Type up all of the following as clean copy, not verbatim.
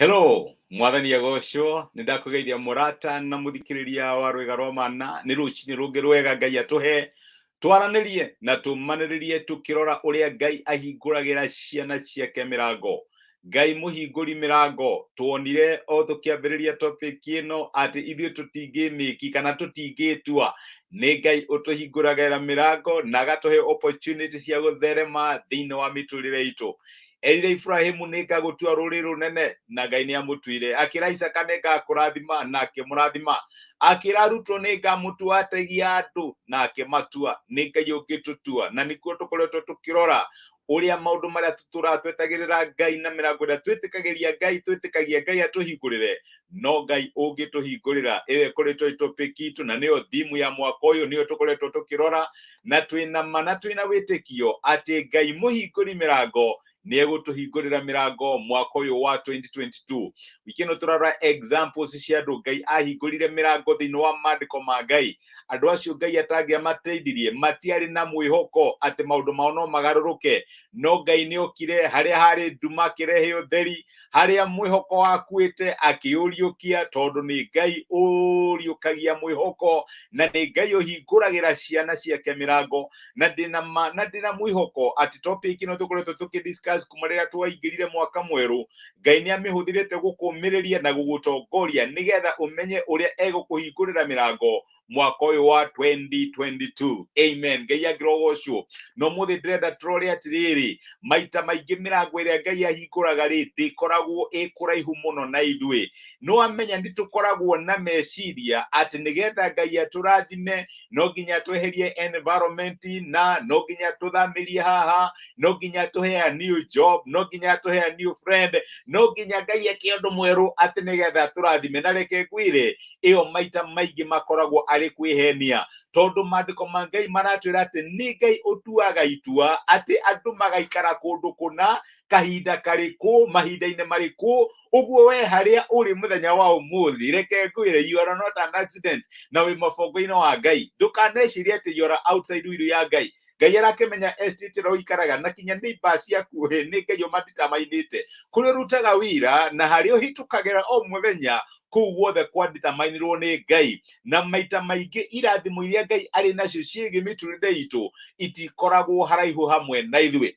Hello, mwathani agocwo nindakugeithia murata na muthikiriria wa rwega rwa mana ni rucini rungi rwega Ngai atuhe twaranirie na tumaniririe tukirora uria Ngai ahinguragira ciana ciake mĩrango. Ngai mũhingũri mĩrango tuonire o tukiambiriria topic ino ati ithuĩ tũtingĩmĩki kana tũtingĩtua, nĩ Ngai ũtũhingũragĩra mĩrango na agatuhe opportunity cia gũtherema thĩinĩ wa mĩtũrĩre itũ. Erire Ibrahimu nĩngagũtua rũrĩrĩ rũnene na Ngai nĩamũtuire. Akĩra Isaka nĩngakũrathima na akĩmũrathima. Akĩra arutwo nĩngamũtua ategi a andũ na akĩmatua. Nĩ Ngai ũngĩtũtua na nĩkuo tũkoretwo tũkĩrora uria maundu maria twetagĩrĩra Ngai na mĩrango ĩrĩa twĩtĩkagia Ngai atũhingũrĩre, no Ngai ũngĩtũhingũrĩra. Ĩyo ĩkoretwo topic itũ na nĩyo thimu ya mwaka ũyũ, nĩyo tũkoretwo tũkĩrora na twĩna mana twĩna wĩtĩkio atĩ Ngai mũhingũri mĩrango nĩ egũtũhingũrĩra mĩrango mwaka ũyũ wa 2022. Wiki ĩno tũrarora examples cia andũ Ngai ahingũrire mĩrango thĩinĩ wa maandĩko ma Ngai. Andũ acio Ngai atangĩamateithirie matiarĩ na mwĩhoko atĩ maũndũ mao no magarũrũke, no Ngai nĩokire harĩa harĩ nduma akĩrehe ũtheri, harĩa mwĩhoko wakuĩte akĩũriũkia, tondũ nĩ Ngai ũriũkagia mwĩhoko na nĩ Ngai ũhingũragĩra ciana ciake mĩrango. Na ndĩna mwĩhoko atĩ topic ĩno tũkoretwo tũkĩdiscuss kuma rĩrĩa twaingĩrire mwaka mwerũ, Ngai nĩamĩhũthĩrĩte gũkũmĩrĩria na gũgũtongoria nĩgetha ũmenye ũrĩa egũkũhingũrĩra mĩrango mwaka ũyũ wa 2022. Amen. Ngai agirogocwo. No mũthĩ ndĩrenda tũrore atĩrĩrĩ, maita maingĩ mĩrango ĩrĩa Ngai ahingũraga ndĩkoragwo ĩkũraihu mũno na ithuĩ. No amenya nĩtũkoragwo na meciria atĩ nĩgetha Ngai atũrathime no nginya tweherie environment, na no nginya tũthamĩrie haha, no nginya tũhe a new job, no nginya tũhe a new friend, no nginya Ngai eke ũndũ mwerũ atĩ nĩgetha tũrathime. Na reke ngwĩre ĩyo maita maingĩ makoragwo arĩ kwĩhenia, tondũ maandĩko ma Ngai maratwĩra atĩ nĩ Ngai ũtuaga itua atĩ andũ magaikara kũndũ kũna kahinda karĩkũ, mahinda-inĩ marĩkũ. Ũguo we harĩa ũrĩ mũthenya wa ũmũthĩ, reke ngwĩre you are not an accident na wĩ mũbango-inĩ wa Ngai. Ndũkanecirie atĩ you are outside wĩru ya Ngai. Ngai arakĩmenya estate ĩrĩa ũikaraga na kinya neighbor ciaku nĩ Ngai ũmaditamainĩte kũrĩa ũrutaga wĩra na harĩa ũhĩtũkagĩra o mũthenya. Kũu guothe kwanditamainĩrwo nĩ Ngai, na maita maingĩ irathimo iria Ngai arĩ nacio ciĩgiĩ mĩtũrĩre itũ itikoragwo haraihu hamwe na ithuĩ.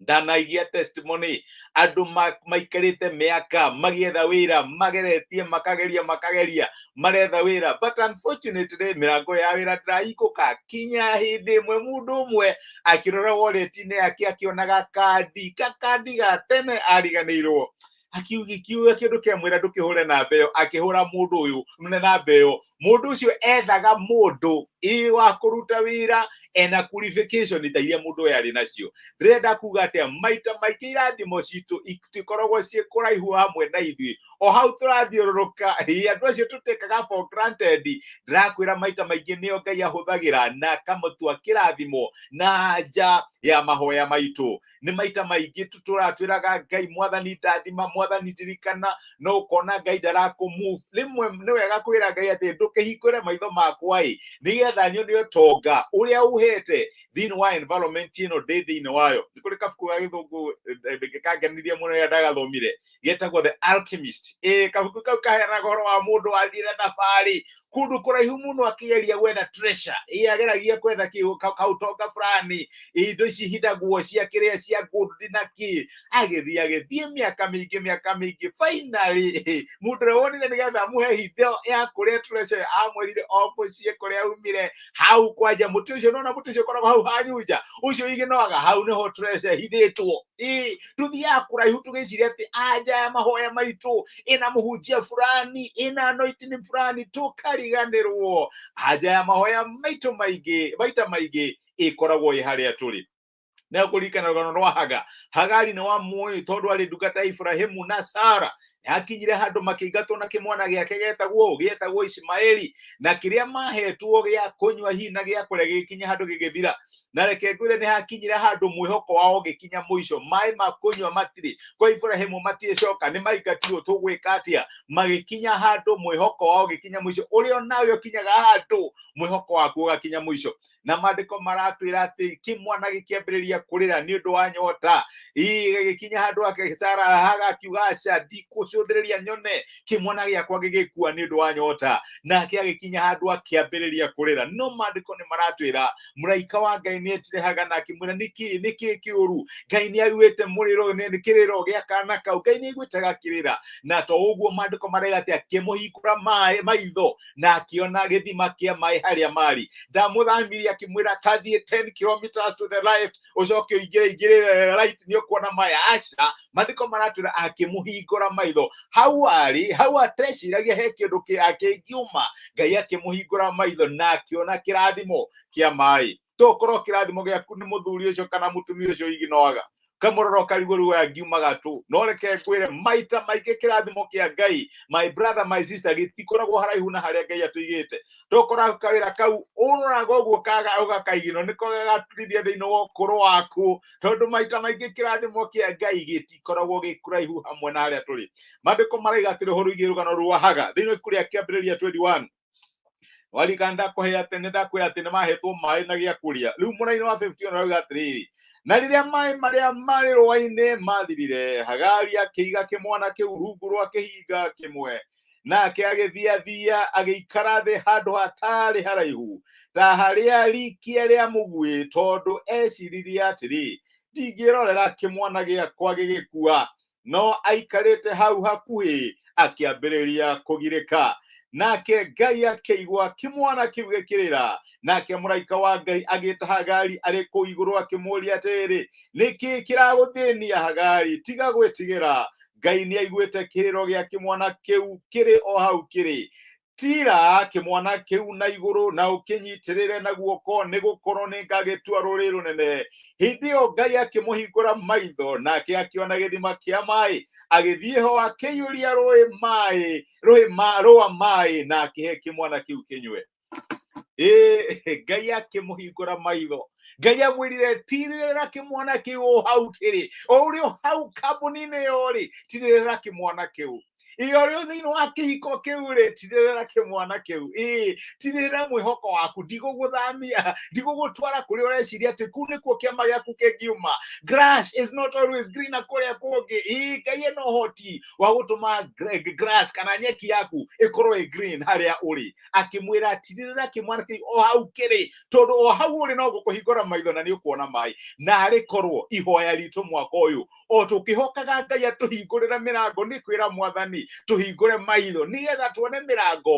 Ndanaigia testimony andũ maikarĩte mĩaka magĩetha wĩra, mageretie makageria maretha wĩra, but unfortunately mĩrango ya wĩra ndĩrahingũka. Kinya hĩndĩ ĩmwe mũndũ ũmwe akĩrora wallet-inĩ yake akĩona gakandi ga tene ariganĩirwo, akiuga kĩndũ kĩamwĩra ndũkĩhũre namba ĩyo, akĩhũra mũndũ ũyũ namba ĩyo. Mũndũ ũcio ethaga mũndũ wa kũruta wĩra ena qualification ta iria mũndũ ũyũ arĩ nacio. Ndĩrenda kuga atĩa, maita maingĩ irathimo citũ itikoragwo ciĩ kũraihu hamwe na ithuĩ. O hau tũrathiũrũrũka andũ acio tũtekaga for granted, ndĩrakwĩra maita maingĩ nĩo Ngai ahũthagĩra na akamũtua kĩrathimo na nja ya mahoya maitũ. Nĩ maita maingĩ tũratwĩraga Ngai mwathani ndathima, mwathani ndirikana, no ũkona Ngai ndarakũmove. Rĩmwe nĩ wega kwĩra Ngai atĩ ndũkĩhingũre maitho makwa nĩgetha nyone ũtonga ũrĩa ũhete thĩinĩ wa environment ĩno ndĩ thĩinĩ wayo. Nĩ kũrĩ kabuku ga gĩthũngũ gĩkangenirie mũno rĩrĩa ndagathomire getagwo The Alchemist. Kabuku kau kaheanaga ũhoro wa mũndũ wathire thabarĩ kũndũ kũraihu mũno akĩgeria gwetha treasure, ageragia gwetha kautonga fulani, indo ici hithagwo cia kĩrĩa cia gold na kĩ, agĩthiĩ mĩaka mĩingĩ finally mũndũ ũrĩa wonire nĩgetha amũhe hitho ya kũrĩa treasure amwĩrire o mũciĩ kũrĩa umire hau kwanja mũtĩ ũcio. Nona mũtĩ ũcio ũkoragwo hau hanyunja ũcio igĩnoaga, hau nĩho treasure hithĩtwo. Tuthiaga kũraihu tũgĩciria atĩ anja ya mahoya maitũ ĩna mũhunjia fulani, ĩna anointing fulani, tũkariganĩrwo. Anja ya mahoya maitũ maita maingĩ ĩkoragwo ĩ harĩa tũrĩ. Na kũririkana rũgano rwa Hagari nĩ wamuoĩ tondũ arĩ ndungata Ibrahimu na Sara. Akinyire handũ makĩingatwo na kĩmwana gĩake gĩetagwo Ismaeli, na kĩrĩa mahetwo gĩa kũnyua hihi na gĩa kũrĩa gĩkinya handũ gĩgĩthira. Na reke ngwĩre nĩ hakinyire handũ mwĩhoko wao gĩkinya mũico, maĩ ma kũnyua matirĩ, kwa Ibrahimu matiĩcoka, nĩ maingatirwo tũgwĩka atĩa. Magĩkinya handũ mwĩhoko wao gĩkinya mũico, ũrĩa nawe ũkinyaga handũ mwĩhoko waku ũgakinya mũico. Na maandĩko maratwĩra atĩ kĩmwana gĩkĩambĩrĩria kũrĩra nĩ ũndũ wa nyota. Gĩkinya handũ Sara hagakiuga aca ndikũ gucuthiriria nyone kimwana giakwa gigikua ni ndu wa nyota nake agikinya handu akiambiriria kurira no mandiko ni maratwira muraika wa Ngai ni etirehaga na akimwira niki kiuru Ngai ni aiguite muriro ni kiriro gia kana kau Ngai ni aiguitaga kirira na to uguo mandiko marega ati akimuhingura maitho na akiona githima kia mai harĩa mari ndamuthamiria akimwira tathie 10 kilometers to the left ucoke igire right ni ukuona mai aca mandiko maratwira akimuhingura maitho hau ateciragia he kindu akiuma Ngai akimuhingura maitho na akiona kirathimo kia mai tokorwo kirathimo giaku ni muthuri ucio kana mutumia ucio iginoaga kamuroro kariguru angiumaga tu no reke ngwire maita maingĩ kirathimo kia Ngai my brother my sister gitikoragwo haraihu na harĩa Ngai atũigĩte tokora kawira kau uroraga ũguo kaga ugakaigino niko gaturithia thĩinĩ wa ũkũrũ waku tondu maita maingĩ kirathimo kia Ngai gitikoragwo gĩkuraihu hamwe na harĩa tũrĩ mandĩko maraiga atĩrĩ ũhoro wĩgiĩ rũgano rwa Haga thĩinĩ wa ibuku rĩa Kĩambĩrĩria 21 walikanda kuhea tene ndakwira ati ni mahetwo mai na gĩa kũrĩa rĩu mũraini wa 15 arauga atĩrĩrĩ na rĩrĩa mai marĩa marĩ rũĩ-inĩ mathirire Hagari akĩiga kĩmwana kĩu rungu rwa kĩhinga kĩmwe nake agĩthiathia agĩikara thĩ handũ hatarĩ haraihu ta harĩa rikia rĩa mũguĩ tondũ eciririe atĩrĩ ndingĩrorera kĩmwana gĩakwa gĩgĩkua no aikarĩte hau hakuhĩ akĩambĩrĩria kũgirĩka nake Ngai akĩigua kĩmwana kĩu gĩkĩrĩra nake mũraika wa Ngai agĩta Hagari arĩ kũu igũrũ akĩmũũria atĩrĩrĩ nĩkĩ kĩragũthĩnia Hagari tiga gwĩtigĩra Ngai nĩ aiguĩte kĩrĩro gĩa kĩmwana kĩu kĩrĩ o hau kĩrĩ tira kĩmwana kĩu na igũrũ na ũkĩnyitĩrĩre na guoko nĩgũkorwo nĩngagĩtua rũrĩ rũnene hĩndĩ ĩyo Ngai akĩmũhingũra maitho nake akĩona gĩthima kĩa maĩ agĩthiĩ ho akĩiyũria rũa maĩ na akĩhe kĩmwana kĩu kĩnyue Ngai akĩmũhingũra maitho Ngai amwĩrire tirĩrĩra kĩmwana kĩu o hau kĩrĩ o ũrĩ hau kambuni-inĩ ĩyo rĩ tirĩrĩra kĩmwana kĩu Iyo thĩinĩ wa kĩhiko kĩu rĩ tirĩrĩra kĩmwana kĩu tirĩrĩra mwĩhoko waku ndigũgũthamia ndigũgũtwara kũrĩa ũreciria atĩ kũu nĩkuo kĩama gĩaku kĩngiuma grass is not always green kũrĩa kũngĩ Ngai ena ũhoti wa gũtũma grass kana nyeki yaku ĩkorwo ĩ green harĩa ũrĩ akĩmwĩra tirĩrĩra kĩmwana kĩu o hau kĩrĩ tondũ o hau ũrĩ no gũkũhingũra maitho na nĩ ũkuona maĩ na rĩkorwo ihoya ritũ mwaka ũyũ o tũkĩhokaga Ngai atũhingũrĩra mĩrango nĩ kwĩra Mwathani tuhingũre maitho nigetha tuone mĩrango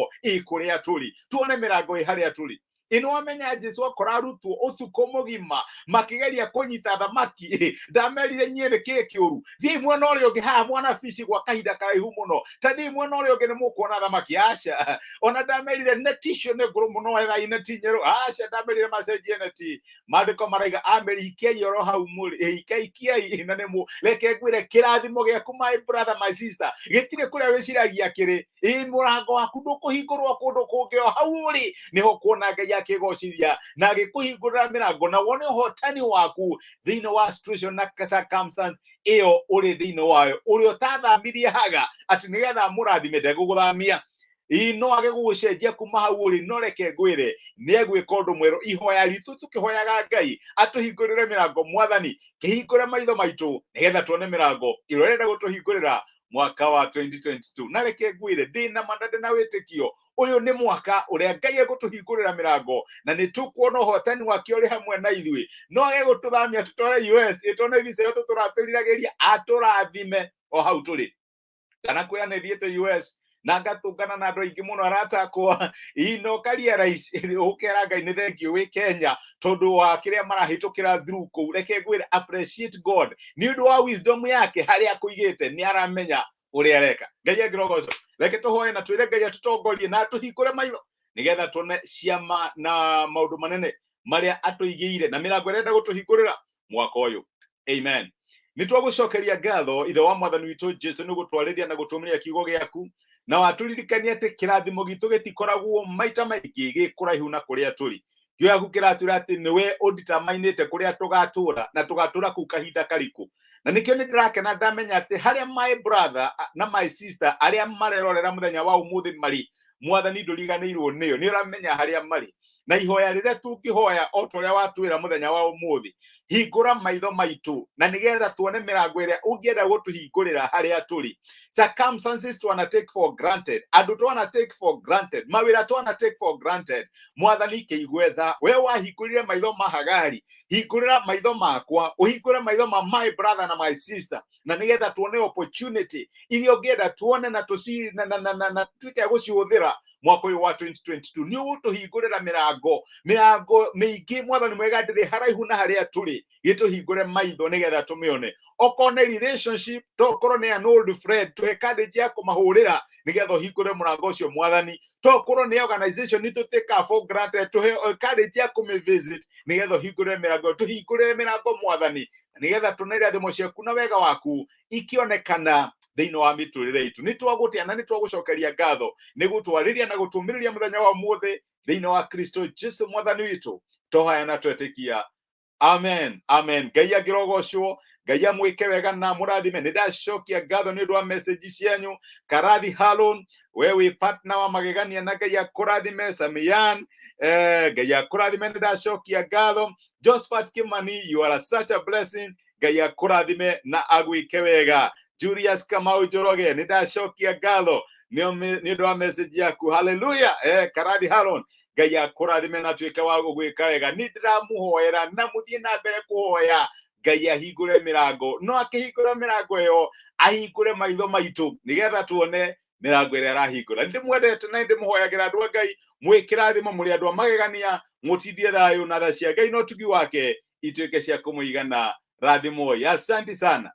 kũrĩa tũrĩ tuone mĩrango harĩa tũrĩ Inwamenya Jesu akora arutwo ũtukũ mũgima makĩgeria kũnyita thamaki ndamerire nyie nĩkĩ kĩũru thiĩ mwena ũrĩa ũngĩ haha mwana fishi gwa kahinda karaihu mũno ta thiĩ mwena ũrĩa ũngĩ nĩ mũkuona thamaki aca ona ndamerire neti icio nĩ ngũrũ mũno wetha neti njerũ aca ndamerire macenjie neti mandĩko maraiga amerihikiai oro hau mũrĩ hikiai na nĩ reke ngwĩre kĩrathimo gĩaku my brother my sister gĩtirĩ kũrĩa wĩciragia kĩrĩ mũrango waku ndũkũhingũrwo kũndũ kũngĩ o hau ũrĩ nĩho kuona Ngai akĩgocithia na agĩkũhingũrĩra mĩrango na wone ũhotani waku thĩinĩ wa situation na circumstance ĩyo ũrĩ thĩinĩ wayo ũrĩa ũtathamirie Haga atĩ nĩgetha mũrathime ndegũgũthamia no agĩgũcenjia kuma hau ũrĩ no reke ngwĩre nĩ egwĩka ũndũ mwerũ ihoya ritũ tũkĩhoyaga Ngai atũhingũrĩre mĩrango Mwathani kĩhingũre maitho maitũ nĩgetha tuone mĩrango ĩrenda gũtũhingũrĩra mwaka wa 2022 na reke ngwĩre ndĩna mandande na wĩtĩkio ũyũ nĩ mwaka ũrĩa Ngai egũtũhingũrĩra mĩrango na nĩ tũkuona ũhotani wake ũrĩ hamwe na ithuĩ no egũtũthamia tũtware US ĩtone visa ĩyo tũratũriragĩria atũrathime o hau tũrĩ kana kwĩra nĩ thiĩte US na ngatũngana na andũ aingĩ mũno aratakwo ino karia rais ũkera Ngai nĩ thengiũ wĩ Kenya tondũ wa kĩrĩa marahĩtũkĩra through kũu reke ngwĩre appreciate God nĩ ũndũ wa wisdom yake harĩa akũigĩte nĩ aramenya ũrĩa areka Ngai agĩrogoco reke tũhoye na twĩre Ngai atũtongorie na atũhingũre maitho nĩgetha tuone ciama na maũndũ manene marĩa atũigĩire na mĩrango ĩrenda gũtũhingũrĩra mwaka ũyũ amen nĩ twagũcokeria ngatho ithe wa Mwathani witũ Jesu nĩ gũtwarĩria na gũtũmĩria kiugo gĩaku na watũririkania atĩ kĩrathimo gitũ gĩtikoragwo maita maingĩ gĩkũraihu na kũrĩa tũrĩ gĩaku kĩratwĩra atĩ nĩwe ũnditamainĩte kũrĩa tũgatũũra na tũgatũũra kũu kahinda karĩkũ na nĩkĩo nĩ ndĩrakena ndamenya atĩ harĩa my brother na my sister arĩa marerorera mũthenya wa ũmũthĩ marĩ mwathani ndũriganĩirwo nĩyo, nĩ ũramenya harĩa marĩ, na ihoya rĩrĩa tũngĩhoya o ta ũrĩa watwĩra mũthenya wa ũmũthĩ, hingũra maitho maitũ na nĩgetha tuone mĩrango ĩrĩa ũngĩenda gũtũhingũrĩra harĩa tũrĩ. Circumstances twana take for granted, andũ twana take for granted, mawĩra twana take for granted. Mwathani kĩigue tha, we wahingũrire maitho ma Hagari, hingũrĩra maitho makwa, ũhingũre maitho ma my brother na my sister, na nĩgetha tuone opportunity iria ũngĩenda tuone na tuĩke gũcihũthĩra mwaka ũyũ wa 2022. Nĩ ũgũtũhingũrĩra mĩrango mĩingĩ, mwathani mwega, ndĩrĩ haraihu na harĩa tũrĩ, gĩtũhingũre maitho nĩgetha tũmĩone. Okorwo nĩ relationship, tokorwo nĩ an old friend, tũhe kandĩnji ya kũmahũrĩra nĩgetha ũhingũre mũrango ũcio mwathani. Tokorwo nĩ organization nĩtũtĩka for granted, tũhe kandĩnji ya kũmĩvisit nĩgetha ũhingũre mĩrango, tũhingũrĩre mĩrango mwathani, nĩgetha tuone irathimo ciaku na wega waku ikĩonekana thĩinĩ wa mĩtũrĩre itũ. Nĩ twagũtĩa na nĩ twagũcokeria ngatho nĩ gũtwarĩria na gũtũmĩrĩria mũthenya wa ũmũthĩ thĩinĩ wa Kristo Jesu mwathani witũ, tũhoya na twetĩkia, amen, amen. Ngai agĩrogocwo, Ngai amwĩke wega na mũrathime. Nĩ ndacokia ngatho nĩ ũndũ wa message cianyu. Karathi Harun, we wĩ partner wa magegania, na Ngai akũrathime. Samian, Ngai akũrathime, nĩ ndacokia ngatho. Josephat Kimani, you are such a blessing, Ngai akũrathime na agwĩke wega. Julius Kamau Njoroge, nĩ ndacokia ngatho nĩ ũndũ wa message yaku. Hallelujah. Karathi Harun, Ngai akũrathime na tuĩke wa gũgwĩka wega. Nĩ ndĩramũhoera na mũthiĩ na mbere kũhoya Ngai ahingũre mĩrango, no akĩhingũra mĩrango ĩyo ahingũre maitho maitũ nĩgetha tuone mĩrango ĩrĩa arahingũra. Ndĩmwendete na ndĩmũhoyagĩra andũ a Ngai, mwĩkĩrathimo mũrĩ andũ a magegania, mũtindie thayũ na tha cia Ngai na ũtugi wake ituĩke cia kũmũigana. Rathimoi. Asante sana.